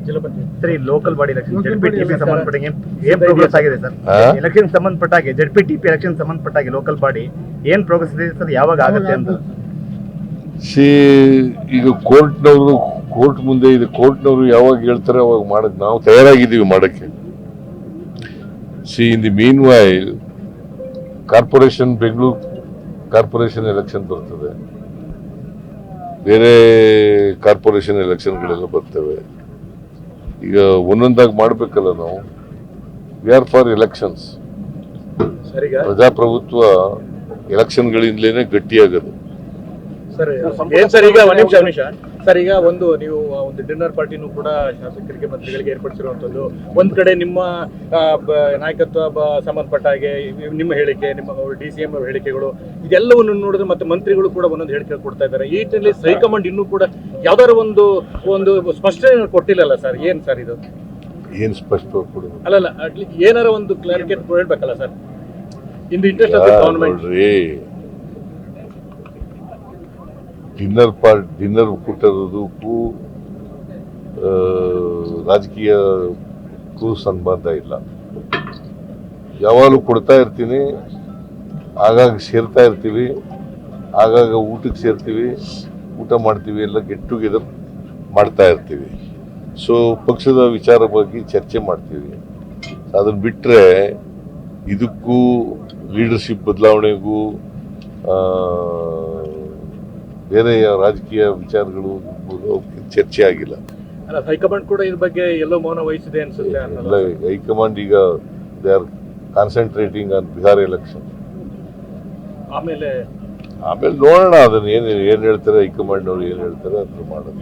Sir ಈ local body election ZP TP ಸಂಬಂಧಪಟ್ಟಾಗೆ ಏನ್ ಪ್ರೋಗ್ರೆಸ್ ಆಗಿದೆ ಸರ್? ಎಲೆಕ್ಷನ್ ಸಂಬಂಧಪಟ್ಟಾಗೆ ಜೆಡ್ಪಿಟಿಪಿ ಎಲೆಕ್ಷನ್ ಸಂಬಂಧಪಟ್ಟಾಗೆ ಲೋಕಲ್ ಬಾಡಿ ಏನ್ ಪ್ರೋಗ್ರೆಸ್ ಇದೆ ಸರ್? ಯಾವಾಗ ಆಗುತ್ತೆ ಅಂತ? ಈಗ ಕೋರ್ಟ್ ಮುಂದೆ ಇದೆ. ಕೋರ್ಟ್ನವರು ಯಾವಾಗ ಹೇಳ್ತಾರೆ ಅವಾಗ ಮಾಡಕ್ ನಾವು ತಯಾರಾಗಿದ್ದೀವಿ ಮಾಡಕ್ಕೆ. In the mean while corporation, Bengaluru corporation election ಬರ್ತದೆ, ಬೇರೆ ಕಾರ್ಪೊರೇಷನ್ ಎಲೆಕ್ಷನ್ಗಳೆಲ್ಲ ಬರ್ತವೆ. ಈಗ ಒಂದೊಂದಾಗಿ ಮಾಡ್ಬೇಕಲ್ಲ ನಾವು. We are for elections. ಪ್ರಜಾಪ್ರಭುತ್ವ ಎಲೆಕ್ಷನ್ಗಳಿಂದಲೇ ಗಟ್ಟಿಯಾಗದು. ಸರ್ ಈಗ ಒಂದು ನಿಮಿಷ ಸರ್, ಈಗ ನೀವು ಒಂದು ಡಿನ್ನರ್ ಪಾರ್ಟಿನೂ ಕೂಡ ಶಾಸಕರಿಗೆ ಮಂತ್ರಿಗಳಿಗೆ ಏರ್ಪಡಿಸಿರುವಂತದ್ದು. ಒಂದ್ ಕಡೆ ನಿಮ್ಮ ನಾಯಕತ್ವ ಸಂಬಂಧಪಟ್ಟ ಹಾಗೆ ನಿಮ್ಮ ಹೇಳಿಕೆ, ನಿಮ್ಮ DCM ಹೇಳಿಕೆಗಳು ಇದೆಲ್ಲವನ್ನು ನೋಡಿದ್ರೆ ಮತ್ತೆ ಮಂತ್ರಿಗಳು ಕೂಡ ಒಂದೊಂದು ಹೇಳಿಕೆ ಕೊಡ್ತಾ ಇದ್ದಾರೆ. ಈ ನಿಟ್ಟಿನಲ್ಲಿ ಹೈಕಮಾಂಡ್ ಇನ್ನೂ ಕೂಡ ಯಾವ್ದಾರ ಒಂದು ಸ್ಪಷ್ಟನೆ ಕೊಟ್ಟಿಲ್ಲಲ್ಲ ಸರ್? ಏನ್ ಸರ್ ಇದು? ಏನ್ ಸ್ಪಷ್ಟವಾಗಿ ಕೊಡೋದು? ಅಲ್ಲಲ್ಲ, ಏನಾರ ಒಂದು ಕ್ಲಾರಿಫಿಕೇಟ್ ಕೊಡ್ಬೇಕಲ್ಲ sir, in the interest of the government. Dinner ಕೊಟ್ಟಿರೋದಕ್ಕೂ ರಾಜಕೀಯಕ್ಕೂ ಸಂಬಂಧ ಇಲ್ಲ. ಯಾವಾಗಲೂ ಕೊಡ್ತಾ ಇರ್ತೀನಿ, ಆಗಾಗ ಸೇರ್ತಾ ಇರ್ತೀವಿ, ಆಗಾಗ ಊಟಕ್ಕೆ ಸೇರ್ತೀವಿ, ಊಟ ಮಾಡ್ತೀವಿ, ಎಲ್ಲ ಗೆಟ್ ಟುಗೆದರ್ ಮಾಡ್ತಾ ಇರ್ತೀವಿ. ಸೊ ಪಕ್ಷದ ವಿಚಾರ ಬಗ್ಗೆ ಚರ್ಚೆ ಮಾಡ್ತೀವಿ. ಅದನ್ನು ಬಿಟ್ಟರೆ ಇದಕ್ಕೂ ಲೀಡರ್ಶಿಪ್ ಬದಲಾವಣೆಗೂ ಬೇರೆ ರಾಜಕೀಯ ವಿಚಾರಗಳು ಚರ್ಚೆ ಆಗಿಲ್ಲ. ಹೈಕಮಾಂಡ್ ಕೂಡ ಇದ್ರ ಬಗ್ಗೆ ಎಲ್ಲೋ ಮೌನ ವಹಿಸಿದೆ ಅನ್ಸುತ್ತೆ. ಹೈಕಮಾಂಡ್ ಈಗ they are concentrating on Bihar election. ಆಮೇಲೆ ನೋಡೋಣ ಅದನ್ನ ಏನ್ ಹೇಳ್ತಾರೆ ಹೈಕಮಾಂಡ್ ಅವ್ರು, ಏನ್ ಹೇಳ್ತಾರೆ ಅದನ್ನ ಮಾಡೋದು.